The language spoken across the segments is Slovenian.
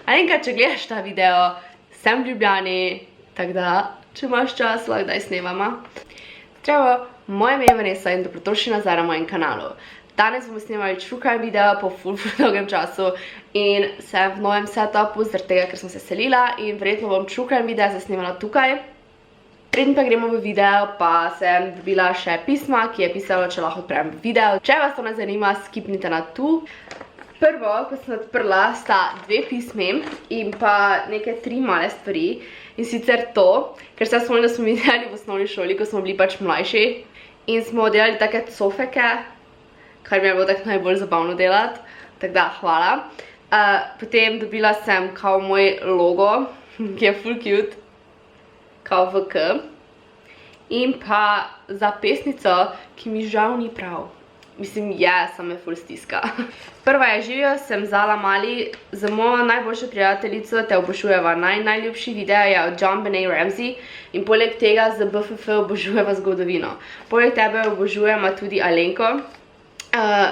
A enkrat, če gledaš ta video, sem v Ljubljani, tako da, če imaš čas, lahko daj snemama. Zdravo, moje ime je Vanessa in dobrodošli nazaj na mojem kanalu. Danes bomo snemali true crime video po ful dolgem času in sem v novem setupu, zaradi tega, ker sem se selila in verjetno bom true crime video zasnemala tukaj. Preden pa gremo v video, pa sem dobila še pisma, ki je pisalo, če lahko odprem video. Če vas to ne zanima, skipnite na tu. Prvo, ko sem odprla, sta 2 pismi in pa neke 3 male stvari. In sicer to, ker se spomnim, da smo mi delali v osnovni šoli, ko smo bili pač mlajši. In smo delali take cofeke, kar mi je bilo tako najbolj zabavno delati. Tako da, hvala. Potem dobila sem kao moj logo, ki je full cute. Kao VK. In pa za pesnico, ki mi žal ni prav. Mislim, samo me ful stiska. Prva je živijo, sem Zala Mali. Za mojo najboljšo prijateljico te obožujeva. Najljubši video je od JonBenet Ramsey in poleg tega z BFF obožujeva zgodovino. Poleg tebe obožujeva tudi Alenko.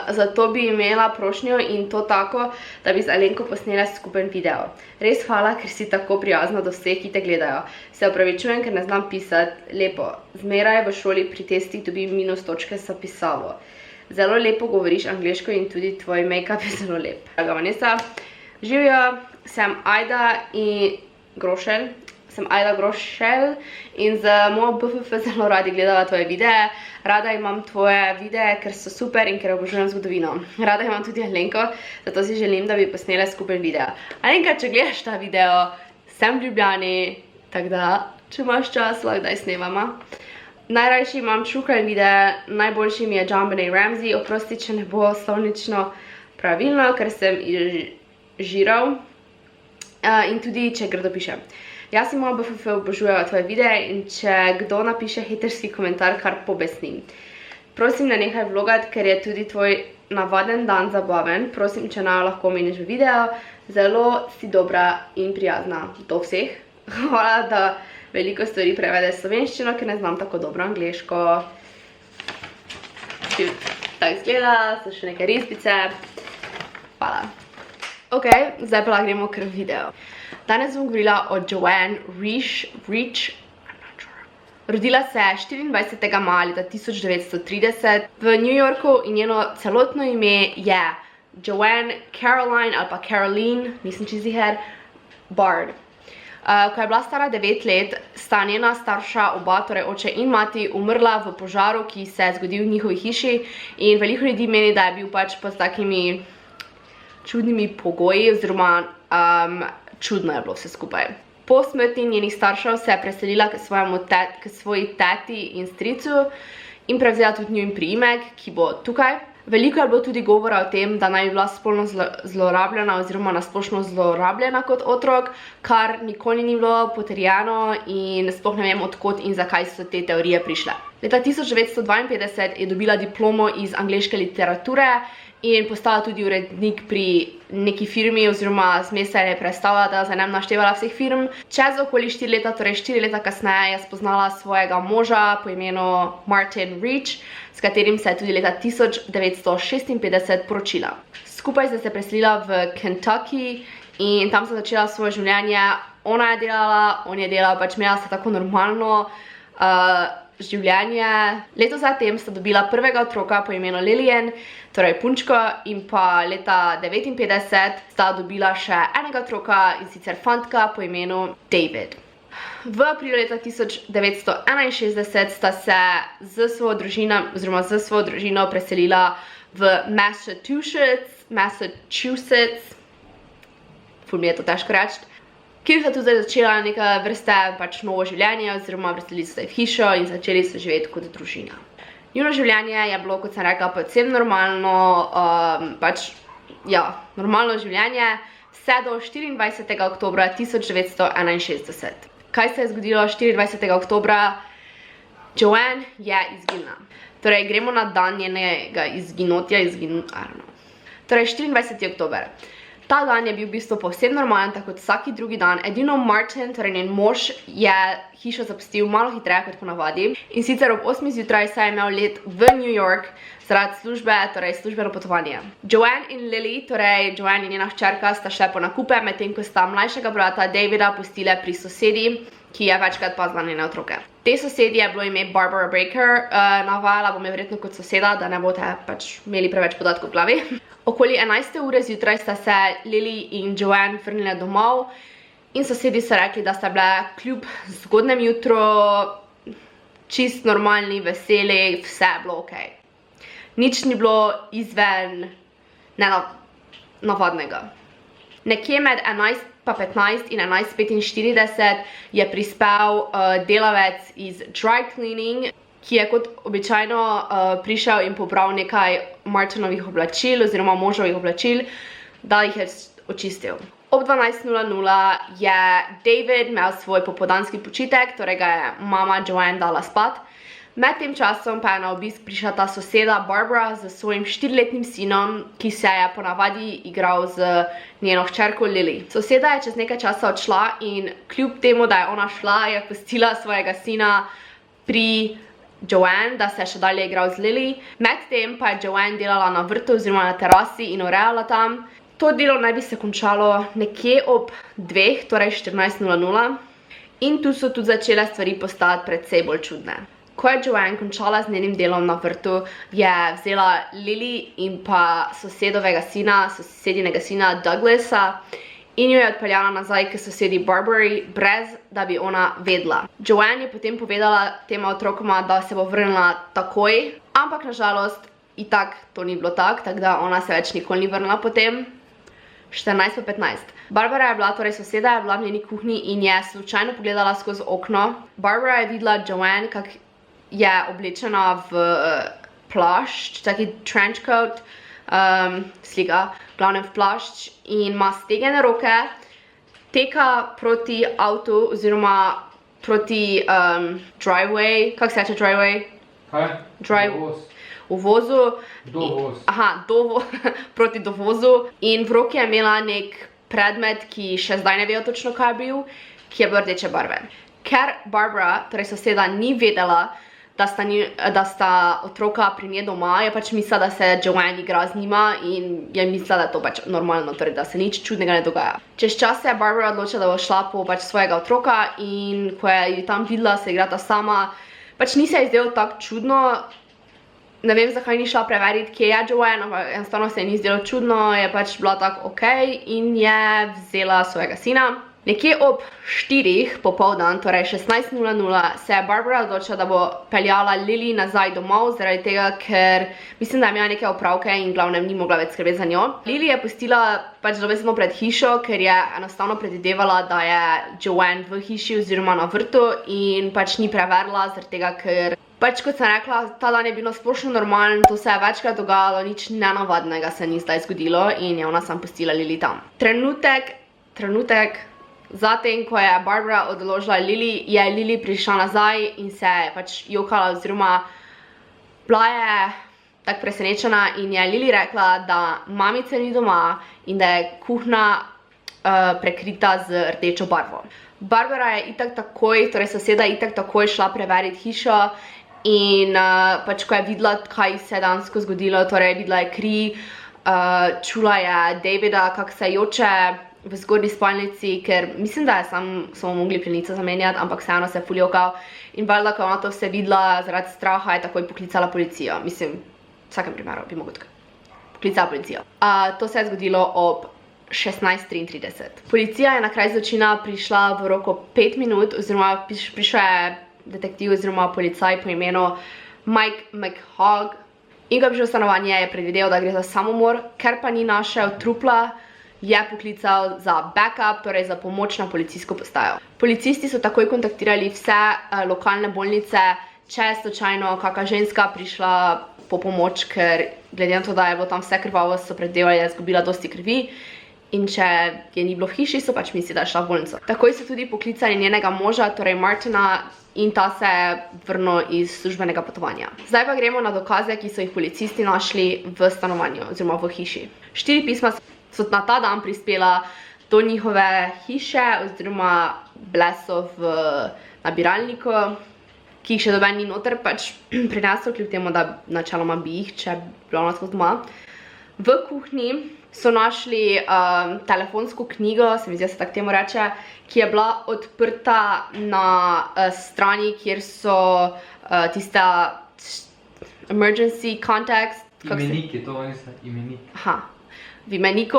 Zato bi imela prošnjo in to tako, da bi z Alenko posnela skupen video. Res hvala, ker si tako prijazna do vseh, ki te gledajo. Se opravičujem, ker ne znam pisati. Lepo. Zmeraj v šoli pri testih dobim minus točke za pisavo. Zelo lepo govoriš angleško in tudi tvoj make-up je zelo lep. Draga Vanessa, živijo, sem Ajda Grošelj. Sem Ajda Grošelj in z mojo BFF zelo radi gledala tvoje videe. Rada imam tvoje videe, ker so super in ker obožujem zgodovino. Rada imam tudi Alenko, zato si želim, da bi posnele skupen video. Alenka, če gledaš ta video, sem v Ljubljani, tako da, če imaš čas, lahko daj snemama. Najrajši imam true crime videe, najboljši mi je JonBenet Ramsey, oprosti, če ne bo slovnično pravilno, ker sem žiral in tudi, če grdo pišem. Jaz in moja BFF obožujeva tvoje videe in če kdo napiše haterski komentar, kar pobesnim. Prosim, ne nehaj vlogat, ker je tudi tvoj navaden dan zabaven. Prosim, če naj lahko omeniš v video. Zelo si dobra in prijazna do vseh. Hvala, da veliko stvari prevede slovenščino, ker ne znam tako dobro angleško. Tako izgleda, so še neke risbice. Hvala. Ok, zdaj pa gremo kar v video. Danes bom govorila o Joanne Reach. Rodila se je 24. maja leta 1930 v New Yorku in njeno celotno ime je Joanne Caroline ali pa Caroline, nisem čisto ziher, Bard. Ko je bila stara 9 let, sta njena starša, oba, torej oče in mati, umrla v požaru, ki se je zgodil v njihovi hiši in veliko ljudi meni, da je bil pač pod takimi čudnimi pogoji oziroma čudno je bilo vse skupaj. Po smrti njenih staršev se je preselila k svoji teti in stricu in prevzela tudi njun priimek, ki bo tukaj. Veliko je bilo tudi govora o tem, da naj bi bila spolno zlorabljena oziroma nasplošno zlorabljena kot otrok, kar nikoli ni bilo potrjeno in sploh ne vem, odkot in zakaj so te teorije prišle. Leta 1952 je dobila diplomo iz angleške literature in postala tudi urednik pri neki firmi oziroma zmes se je predstavila, da zdaj ne bom naštevala vseh firm. Čez okoli 4 leta, torej 4 leta kasneje, je spoznala svojega moža po imenu Martin Reach, s katerim se je tudi leta 1956 poročila. Skupaj sta se preselila v Kentucky in tam sta začela svoje življenje. Ona je delala, on je delal, pač imela sta tako normalno življenje. Leto zatem sta dobila prvega otroka po imenu Lillian, torej punčko, in pa leta 1959 sta dobila še enega otroka in sicer fantka po imenu David. V aprilu leta 1961 sta se z svojo družino preselila v Massachusetts, ful mi je to težko reči, kjer sta tudi začela neka vrste pač novo življenje oziroma preselili so se v hišo in začeli so živeti kot družina. Njuno življenje je bilo, kot sem rekla, predvsem normalno, normalno življenje, vse do 24. oktobra 1961. Kaj se je zgodilo 24. oktobra? Joanne je izginila. Torej, gremo na dan njenega izginotja, Torej, 24. oktober. Ta dan je bil v bistvu povsem normalen, tako kot vsaki drugi dan. Edino Martin, torej njen mož, je hišo zapustil malo hitreje kot ponavadi. In sicer ob 8 zjutraj se je imel let v New York zaradi službe, torej službeno potovanje. Joanne in Lily, torej Joanne in njena hčerka, sta šle po nakupe, medtem ko sta mlajšega brata Davida pustile pri sosedi, ki je večkrat pazila njene otroke. Te sosedi je bilo ime Barbara Baker, navajala bom je verjetno kot soseda, da ne boste pač imeli preveč podatkov v glavi. Okoli 11. ure zjutraj sta se Lily in Joanne vrnile domov in sosedi so rekli, da sta bile kljub zgodnem jutru čist normalni, veseli, vse je bilo okej. Nič ni bilo izven nenavadnega. Nekje med 11:15 in 11:45 je prispel delavec iz dry cleaning, ki je kot običajno prišel in pobral nekaj Martinovih oblačil oziroma možovih oblačil, da jih je očistil. Ob 12:00 je David imel svoj popoldanski počitek, torej ga je mama Joanne dala spat. Med tem časom pa je na obisk prišla ta soseda Barbara z svojim 4-letnim sinom, ki se je ponavadi igral z njeno hčerko Lily. Soseda je čez nekaj časa odšla in kljub temu, da je ona šla, je pustila svojega sina pri Joanne, da se je še dalje igral z Lily. Medtem pa je Joanne delala na vrtu oziroma na terasi in urejala tam. To delo naj bi se končalo nekje ob 2, torej 14:00 in tu so tudi začele stvari postati precej bolj čudne. Ko je Joanne končala z njenim delom na vrtu, je vzela Lily in pa sosedinega sina Douglasa in jo je odpeljala nazaj k sosedi Barbari, brez da bi ona vedela. Joanne je potem povedala tema otrokoma, da se bo vrnila takoj, ampak nažalost itak to ni bilo tako da ona se več nikoli ni vrnila potem. 14:15. Barbara je bila, torej soseda je bila v njeni kuhinji in je slučajno pogledala skozi okno. Barbara je videla Joanne, kak je oblečena v plašč, taki trench coat, slika, glavnem v plašč in ima stegene roke, teka proti avtu oziroma proti driveway, kak se reče driveway? Kaj? Uvozu. Dovoz. Aha, proti dovozu in v roki je imela nek predmet, ki še zdaj ne vejo točno kaj je bil, ki je bil rdeče barve. Ker Barbara, torej soseda, ni vedela, da sta otroka pri njej doma, je pač mislila, da se Joanne igra z njima in je mislila, da je to pač normalno, torej da se nič čudnega ne dogaja. Čez čas se je Barbara odločila, da bo šla po pač svojega otroka in ko je ju tam videla, se igrata sama, pač ni se ji zdelo tako čudno. Ne vem, zakaj ni šla preveriti, kje je Joanne, ampak enostavno se ji ni zdelo čudno, je pač bila tako okej in je vzela svojega sina. Nekje ob 4 popoldan, torej 16:00, se je Barbara odločila, da bo peljala Lily nazaj domov, zaradi tega, ker mislim, da je imela neke opravke in glavnem ni mogla več skrbeti za njo. Lily je pustila pač dobesedno pred hišo, ker je enostavno predvidevala, da je Joanne v hiši oziroma na vrtu in pač ni preverila, zaradi tega, ker pač kot sem rekla, ta dan je bilo splošno normalen, to se je večkrat dogajalo, nič nenavadnega se ni zdaj zgodilo in je ona sam pustila Lily tam. Trenutek, zatem, ko je Barbara odložila Lily, je Lily prišla nazaj in se je pač jokala oziroma bila je tako presenečena in je Lily rekla, da mamice ni doma in da je kuhna prekrita z rdečo barvo. Barbara je itak takoj, torej soseda je itak takoj šla preveriti hišo in pač ko je videla, kaj se je dejansko zgodilo, torej videla je kri, čula je Davida, kak se joče v zgornji spalnici, ker mislim, da je samo mogli plenico zamenjati, ampak vseeno se je ful jokal in valjda, ko je ona to vse videla, zaradi straha je takoj poklicala policijo. Mislim, v vsakem primeru bi mogel tako poklicala policijo. To se je zgodilo ob 16:33. Policija je na kraj zločina prišla v roku 5 minut, oziroma prišel je detektiv oziroma policaj po imenu Mike McHogg in ko je prišel v stanovanje, je predvideval, da gre za samomor, ker pa ni našel trupla, je poklical za backup, torej za pomoč na policijsko postajo. Policisti so takoj kontaktirali vse lokalne bolnice, če je slučajno kakšna ženska prišla po pomoč, ker glede na to, da je bilo tam vse krvavo, so predvidevali, da je izgubila dosti krvi in če je ni bilo v hiši, so pač mislili, da je šla v bolnico. Takoj so tudi poklicali njenega moža, torej Martina, in ta se je vrnil iz službenega potovanja. Zdaj pa gremo na dokaze, ki so jih policisti našli v stanovanju oziroma v hiši. 4 pisma so na ta dan prispela do njihove hiše oziroma bile so v nabiralniku ki jih še doben ni noter pač prinesel, kljub temu, da načeloma bi jih, če bi bila ona tako doma. V kuhinji so našli telefonsko knjigo, se mi zdi, da se tako temu reče, ki je bila odprta na strani, kjer so tista emergency contacts. Imeniki, to niso imeniki. Aha. V imeniku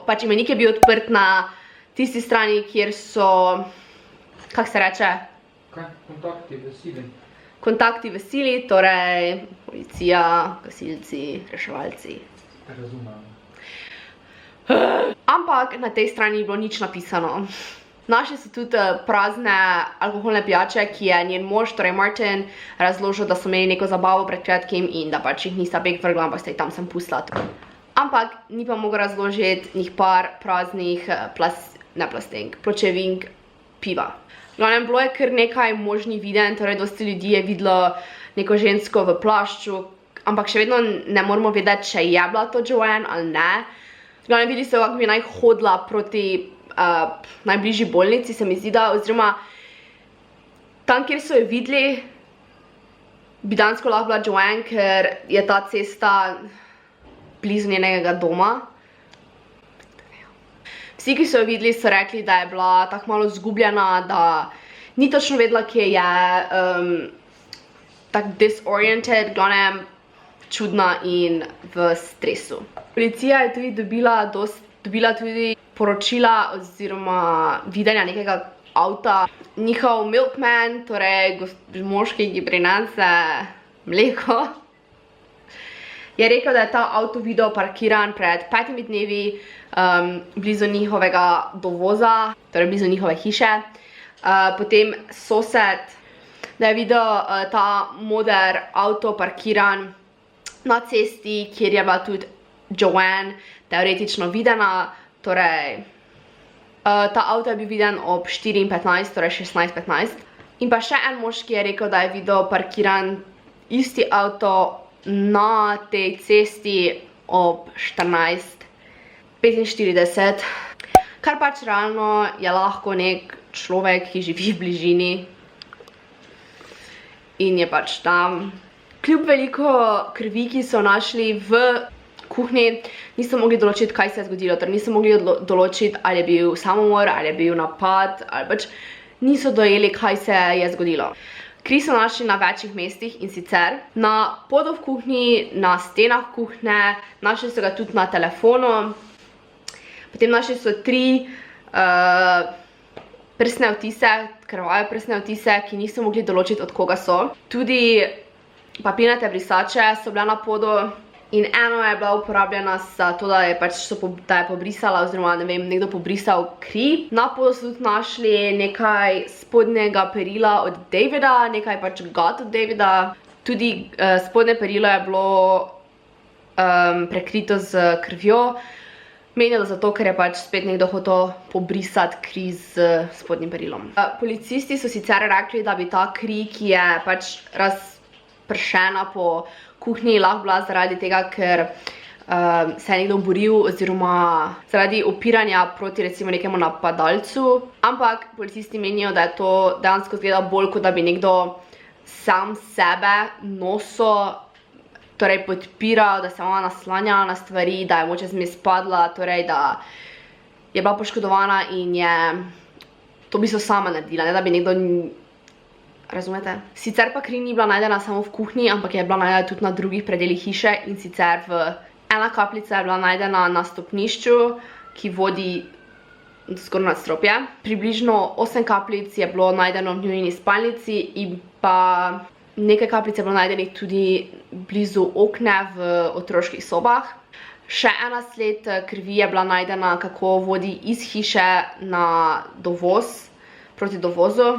pač imenik je bil odprt na tisti strani, kjer so, kako se reče? Kaj? Kontakti v sili. Kontakti v sili, torej policija, gasilci, reševalci. Razumem. Ampak na tej strani ni bilo nič napisano. Našli so tudi prazne alkoholne pijače, ki je njen mož, torej Martin, razložil, da so imeli neko zabavo pred kratkim in da pač jih nista bek vrgla, ampak sta jih tam sem pustila. Ampak ni pa mogel razložiti njih par praznih pločevink piva. Glavnem, bilo je kar nekaj možnih viden, torej dosti ljudi je videlo neko žensko v plašču, ampak še vedno ne moramo vedeti, če je bila to Joanne ali ne. Glavnem, videli so, kako bi naj hodila proti najbližji bolnici, se mi zdi, da, oziroma tam, kjer so jo videli, bi dansko lahko bila Joanne, ker je ta cesta blizu njenega doma. Vsi, ki so jo videli, so rekli, da je bila tako malo zgubljena, da ni točno vedela, kje je, tako disoriented, glavnem čudna in v stresu. Policija je tudi dobila tudi poročila oziroma videnja nekega avta. Njihov milkman, torej moški, ki prinese mleko, je rekel, da je ta avto videl parkiran pred 5 dnevi blizu njihovega dovoza, torej blizu njihove hiše. Potem sosed, da je videl ta moder avto parkiran na cesti, kjer je bila tudi Joanne teoretično videna, torej ta avto je bil viden ob 4:15, torej 16:15. In pa še en moški je rekel, da je videl parkiran isti avto na tej cesti ob 14:45, kar pač realno je lahko nek človek, ki živi v bližini in je pač tam. Kljub veliko krvi, ki so našli v kuhinji, niso mogli določiti, kaj se je zgodilo, torej niso mogli določiti, ali je bil samomor, ali je bil napad, ali pač niso dojeli, kaj se je zgodilo. Kri so našli na večjih mestih in sicer na podu v kuhinji, na stenah kuhinje, našli so ga tudi na telefonu, potem našli so 3 prstne odtise, krvave prstne odtise, ki niso mogli določiti, od koga so. Tudi papirnate brisače so bile na podu in eno je bila uporabljena za to, da je pobrisala, oziroma ne vem, nekdo pobrisal kri. Na podu so tudi našli nekaj spodnjega perila od Davida, nekaj pač gat od Davida. Tudi spodnje perilo je bilo prekrito z krvjo. Menijo, da zato, ker je pač spet nekdo hotel pobrisati kri z spodnjim perilom. Policisti so sicer rekli, da bi ta kri, ki je pač razpršena po kuhinji, lahko bila zaradi tega, ker se je nekdo boril oziroma zaradi upiranja proti recimo nekemu napadalcu. Ampak policisti menijo, da je to dejansko zgleda bolj, kot da bi nekdo sam sebe nosil, torej podpiral, da se ona naslanjala na stvari, da je moče zmes spadla, torej da je bila poškodovana in je to v bistvu sama naredila, ne da bi nekdo, razumete? Sicer pa kri ni bila najdena samo v kuhinji, ampak je bila najdena tudi na drugih predelih hiše in sicer ena kapljica je bila najdena na stopnišču, ki vodi zgoraj nadstropje. Približno 8 kapljic je bilo najdeno v njuni spalnici in pa nekaj kapljic je bilo najdenih tudi blizu okna v otroških sobah. Še ena sled krvi je bila najdena, kako vodi iz hiše na dovoz, proti dovozu.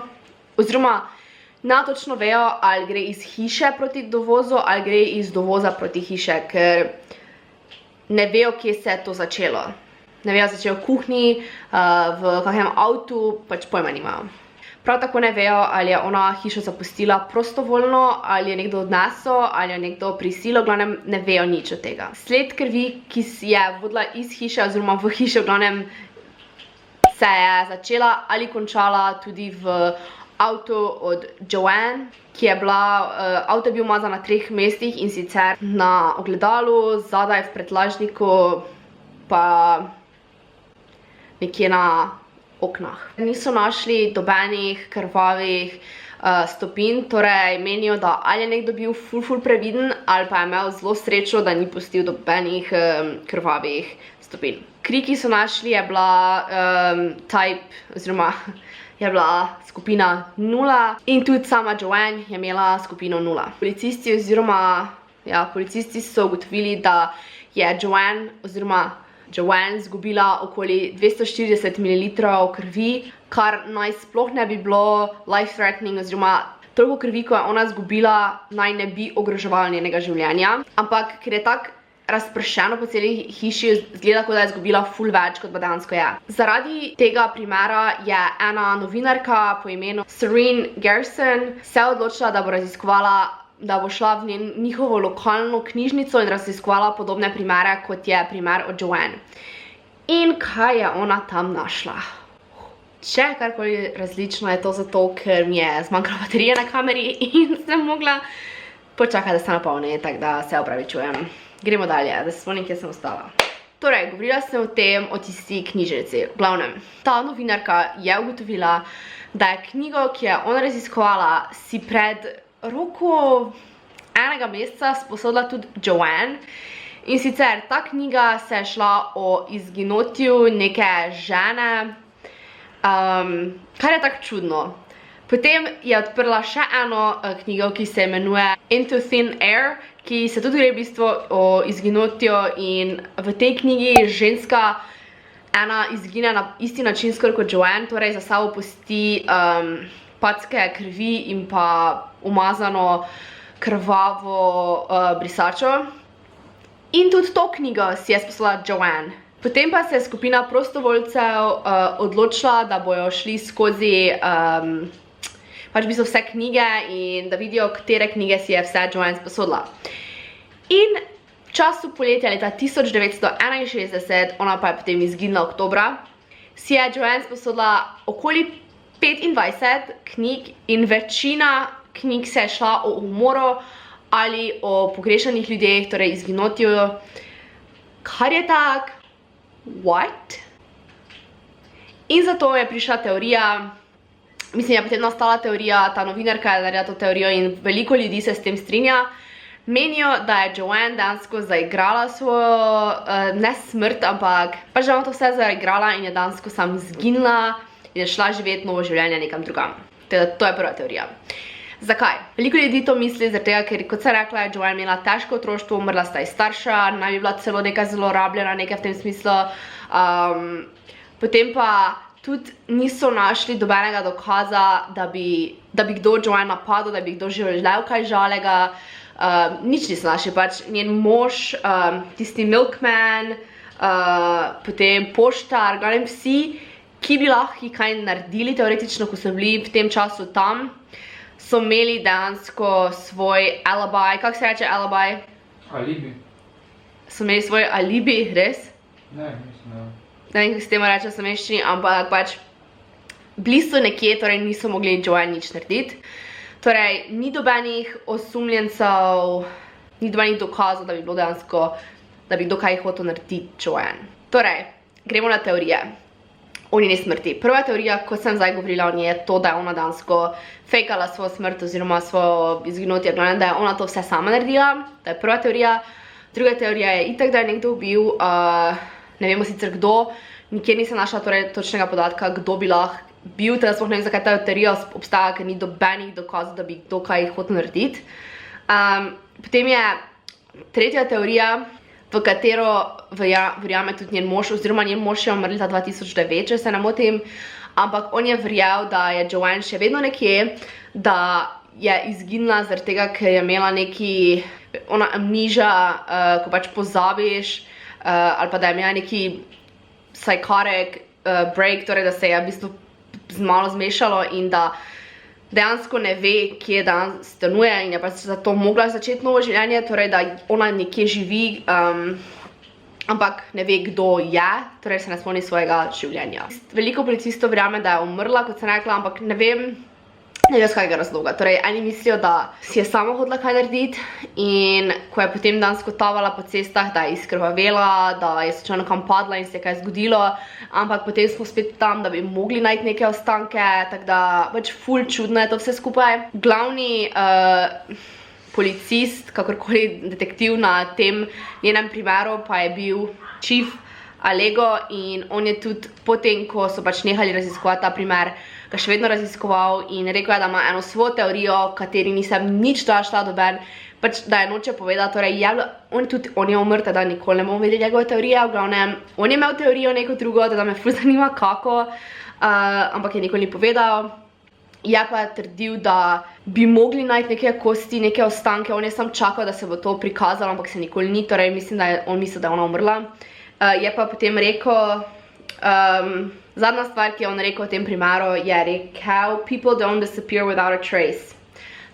Oziroma, ne točno vejo, ali gre iz hiše proti dovozu, ali gre iz dovoza proti hiše, ker ne vejo, kje se je to začelo. Ne vejo, začelo v kuhinji, v kakšnem avtu, pač pojma nimajo. Prav tako ne vejo, ali je ona hišo zapustila prostovoljno, ali je nekdo odnesel, ali je nekdo prisilil, v glavnem ne vejo nič od tega. Sled krvi, ki je vodila iz hiše oziroma v hiše, v glavnem se je začela ali končala tudi v avto od Joanne, ki je bila, avto je bil umazan na 3 mestih, in sicer na ogledalu, zadaj v predlažniku, pa nekje na oknah. Niso našli nobenih krvavih stopinj, torej menijo, da ali je nekdo bil ful previden, ali pa je imel zelo srečo, da ni pustil nobenih krvavih stopinj. Kri, ki so našli, je bila oziroma je bila skupina 0, in tudi sama Joanne je imela skupino 0. Policisti so ugotovili, da je Joanne zgubila okoli 240 ml krvi, kar naj sploh ne bi bilo life-threatening, oziroma toliko krvi, ko je ona zgubila, naj ne bi ogroževalo njenega življenja. Ampak, ker je tako razpršeno po celi hiši, zgleda, kot da je zgubila ful več, kot pa dejansko je. Zaradi tega primera je ena novinarka po imenu Serene Garrison se odločila, da bo raziskovala, da bo šla v njihovo lokalno knjižnico in raziskovala podobne primere, kot je primer od Joanne. In kaj je ona tam našla? Če je karkoli različno, je to zato, ker mi je zmanjkalo baterije na kameri in sem mogla počakati, da se napolni, tako da se opravičujem. Gremo dalje, da se spomnim, kje sem ostala. Torej, govorila sem o tem, o tisti knjižnici. V glavnem, ta novinarka je ugotovila, da je knjigo, ki je ona raziskovala, si pred roku 1 meseca sposodila tudi Joanne. In sicer ta knjiga se je šla o izginotju neke žene, kar je tako čudno. Potem je odprla še eno knjigo, ki se imenuje Into Thin Air, ki se tudi gre v bistvu o izginotju, in v tej knjigi ženska ena izgine na isti način skoraj kot Joanne, torej za sabo pusti packe krvi in pa umazano krvavo brisačo. In tudi to knjigo si je sposodila Joanne. Potem pa se je skupina prostovoljcev odločila, da bojo šli skozi pač v bistvu vse knjige in da vidijo, katere knjige si je vse Joanne sposodila. In v času poletja leta 1961, ona pa je potem izginila oktobra, si je Joanne sposodila okoli 25 knjig in večina knjig se je šla o umoru ali o pogrešanih ljudeh, torej izginotju, kar je tak, what? In zato je prišla teorija, mislim, je potem nastala teorija, ta novinarka je naredila to teorijo in veliko ljudi se s tem strinja. Menijo, da je Joanne dejansko zaigrala svojo, ne smrt, ampak pač da je ona to vse zaigrala in je dejansko sam zginila in je šla živeti novo življenje nekam drugam. Teda, to je prva teorija. Zakaj? Veliko ljudi to misli, zaradi tega, ker kot sem rekla, je Joanne imela težko otroštvo, umrla sta ji starša, naj bi bila celo nekaj zelo rabljena, nekaj v tem smislu. Potem pa tudi niso našli dobenega dokaza, da bi kdo Joanne napadel, da bi kdo želel kaj žalega. Nič niso našli, pač njen mož, tisti milkman, potem poštar, glavnem vsi, ki bi lahko kaj naredili teoretično, ko so bili v tem času tam, so imeli dejansko svoj alibi. Kako se reče alibi? Alibi. So imeli svoj alibi, res? Ne, mislim, da. Ne vem, kako se temu reče v slovenščini, ampak pač bili so nekje, torej niso mogli Joanne nič narediti. Torej, ni dobenih osumljencev, ni dobenih dokazov, da bi bilo dejansko, da bi kdo kaj hotel narediti Joanne. Torej, gremo na teorije o njeni smrti. Prva teorija, ko sem zdaj govorila o njej, je to, da je ona dejansko fejkala svojo smrt oziroma svojo izginotje, da je ona to vse sama naredila. To je prva teorija. Druga teorija je itak, da je nekdo ubil, ne vemo sicer kdo, nikjer nisem našla torej točnega podatka, kdo bi lahko bil, teda sploh ne vem, zakaj ta teorija obstaja, ker ni dobenih dokazov, da bi kdo kaj hotel narediti. Potem je tretja teorija, v katero verjame tudi njen mož, oziroma njen mož je umrl leta 2009, če se ne motim, ampak on je verjel, da je Joanne še vedno nekje, da je izginila zaradi tega, ker je imela neki, ona amnesia, ko pač pozabiš, ali pa da je imela neki psychotic break, torej da se je v bistvu malo zmešalo in da dejansko ne ve, kje danes stanuje in je pač zato mogla začeti novo življenje, torej da ona nekje živi, ampak ne ve, kdo je, torej se ne spomni svojega življenja. Veliko policistov verjame, da je umrla, kot sem rekla, ampak ne vem, ne vem z kakega razloga. Torej, eni mislijo, da si je sama hodila kaj narediti in ko je potem dansko tavala po cestah, da je izkrvavela, da je slučajno kam padla in se je kaj zgodilo, ampak potem smo spet tam, da bi mogli najti neke ostanke, tako da pač ful čudno je to vse skupaj. Glavni policist, kakorkoli detektiv na tem njenem primeru pa je bil Chief Allego in on je tudi potem, ko so pač nehali raziskovati ta primer, ga še vedno raziskoval in rekel je, da ima eno svojo teorijo, kateri nisem nič šla doben, pač da je noče povedati, torej on je umrl, da nikoli ne bomo vedeli njegove teorije, v glavnem, on je imel teorijo neko drugo, da me ful zanima kako, ampak je nikoli ni povedal. Je pa trdil, da bi mogli najti neke kosti, neke ostanke, on je sam čakal, da se bo to prikazalo, ampak se nikoli ni, torej mislim, da je on mislil, da je ona umrla. Je pa potem rekel, zadnja stvar, ki je on rekel v tem primeru, je rekel, people don't disappear without a trace.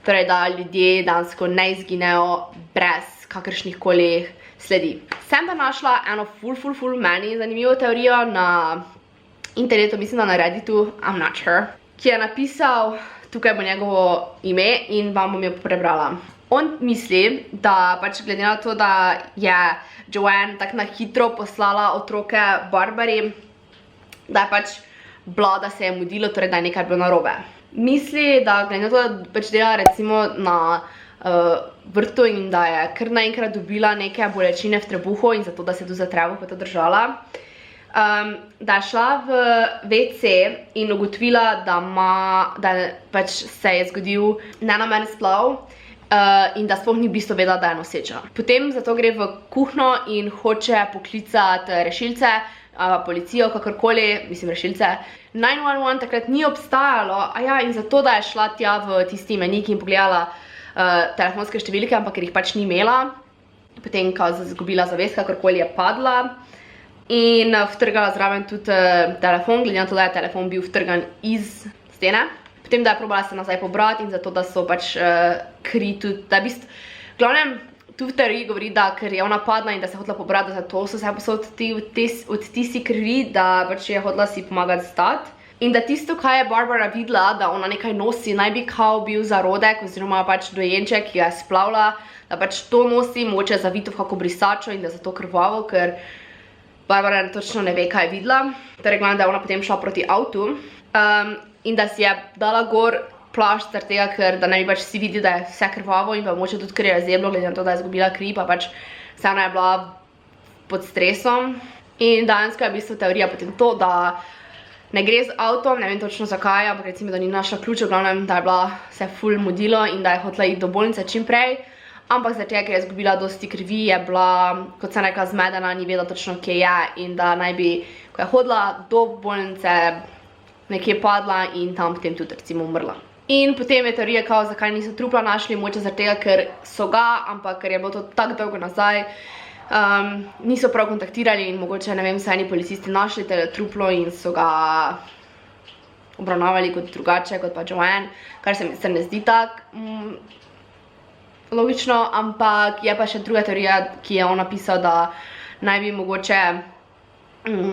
Torej, da ljudje dansko ne izginejo brez kakršnih koli sledi. Sem pa našla eno ful meni zanimivo teorijo na internetu, mislim, da na Redditu, I'm not sure, ki je napisal, tukaj bo njegovo ime in vam bom jo prebrala. On misli, da pač glede na to, da je Joanne tako na hitro poslala otroke Barbari, da je pač bila, da se je mudilo, torej da je nekaj bilo narobe. Misli, da glede na to, da pač dela recimo na vrtu in da je kar naenkrat dobila neke bolečine v trebuhu in zato, da se je tu za trebuh to držala, da je šla v WC in ugotovila, da pač se je zgodil nenameren splav in da sploh ni v bistvu vedela, da je noseča. Potem zato gre v kuhno in hoče poklicati rešilce, policijo, kakorkoli, mislim rešilce. 911 takrat ni obstajalo, in zato, da je šla tja v tisti imenik in pogledala telefonske številke, ampak ker jih pač ni imela, potem ko je izgubila zavest, kakorkoli je padla in vtrgala zraven tudi telefon, glede na to, da je telefon bil vtrgan iz stene. Potem, da je probala se nazaj pobrati in zato, da so pač kri tudi, da je v bistvu, glavnem, tu v teoriji govori, da ker je ona padla in da se je hotela pobrati, da zato so se od tisti krvi, da pač je hotela si pomagati stati. In da tisto, kaj je Barbara videla, da ona nekaj nosi, naj bi kao bil zarodek oziroma pač dojenček, ki ga je splavila, da pač to nosi, mogoče zavito v kako brisačo in da je zato krvavo, ker Barbara točno ne ve, kaj je videla. Torej, glavno, da je ona potem šla proti avtu in da si je dala gor plašč zaradi tega, ker da ne bi pač si videli, da je vse krvavo in pa mogoče tudi, ker je zeblo, glede na to, da je izgubila kri, pa pač vseeno je bila pod stresom. In dejansko je v bistvu teorija potem to, da ne gre z avtom, ne vem točno zakaj, ampak recimo, da ni našla ključ, v glavnem, da je bila se ful mudilo in da je hotela iti do bolnice čim prej, ampak zaradi tega, ker je izgubila dosti krvi, je bila, kot sem rekla, zmedena, ni vedela točno, kje je in da naj bi, ko je hodila do bolnice, nekje padla in tam potem tudi recimo umrla. In potem je teorija kao, zakaj niso trupla našli, mogoče zaradi tega, ker so ga, ampak ker je bilo to tako dolgo nazaj, niso prav kontaktirali in mogoče, ne vem, so eni policisti našli truplo in so ga obravnavali kot drugače, kot pa Joanne, kar se mi ne zdi tako logično, ampak je pa še druga teorija, ki je on napisal, da naj bi mogoče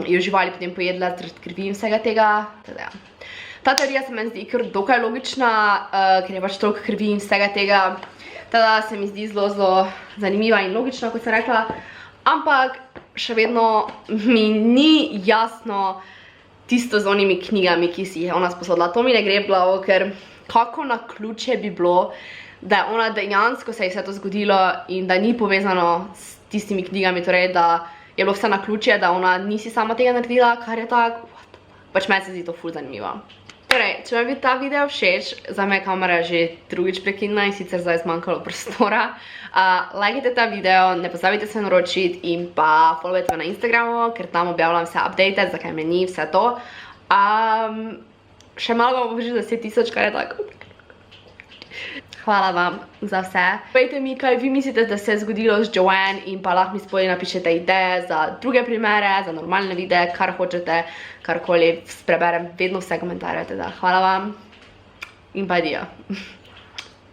jo živali potem pojedla zaradi krvi in vsega tega. Ta teorija se meni zdi kar dokaj logična, ker je pač toliko krvi in vsega tega. Teda se mi zdi zelo zanimiva in logična, kot sem rekla, ampak še vedno mi ni jasno tisto z onimi knjigami, ki si jih je ona sposodila. To mi ne gre v glavo, ker kako naključje bi bilo, da je ona dejansko se je vse to zgodilo in da ni povezano s tistimi knjigami, torej da je bilo vse naključje, da ona nisi sama tega naredila, kar je tako, pač meni se zdi to ful zanimivo. Torej, če vam je ta video všeč, za me je kamera že drugič prekinila in sicer zdaj zmanjkalo prostora. Lajkajte ta video, ne pozabite se naročiti in pa followajte me na Instagramu, ker tam objavljam vse update, zakaj me ni, vse to. Še malo bomo že za 10.000, kar je tako. Hvala vam za vse. Povejte mi, kaj vi mislite, da se je zgodilo z Joanne in pa lahko mi spodaj napišete ideje za druge primere, za normalne videe, kar hočete, karkoli preberem, vedno vse komentarje. Hvala vam in pa adijo.